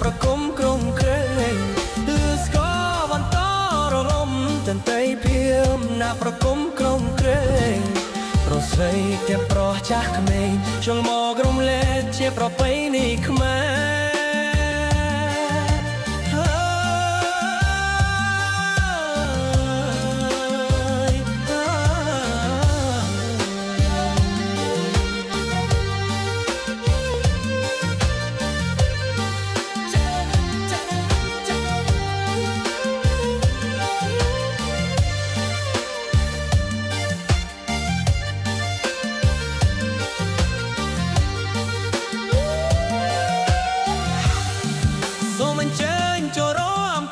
ប្រគំក្រុមក្រែងលឺស្គរបន្តរលំតន្ត្រីភៀមណាប្រគំក្រុមក្រែងប្រុសស្រីទាំងប្រុសចាស់ក្មេងចូលមករំលែកជាប្រពៃណីខ្មែរ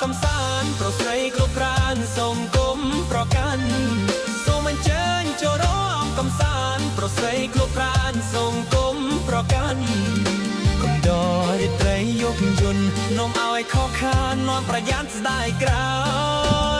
កំសាន្តប្រុសស្រីគ្រប់ប្រានសូមគុំប្រកាន់សូមអញ្ជើញចូលរួមកំសាន្តប្រុសស្រីគ្រប់ប្រានសូមគុំប្រកាន់កុំដករាត្រីយកយន្តនាំឲ្យខកខាននាំប្រយ័ត្នស្ដាយក្រោយ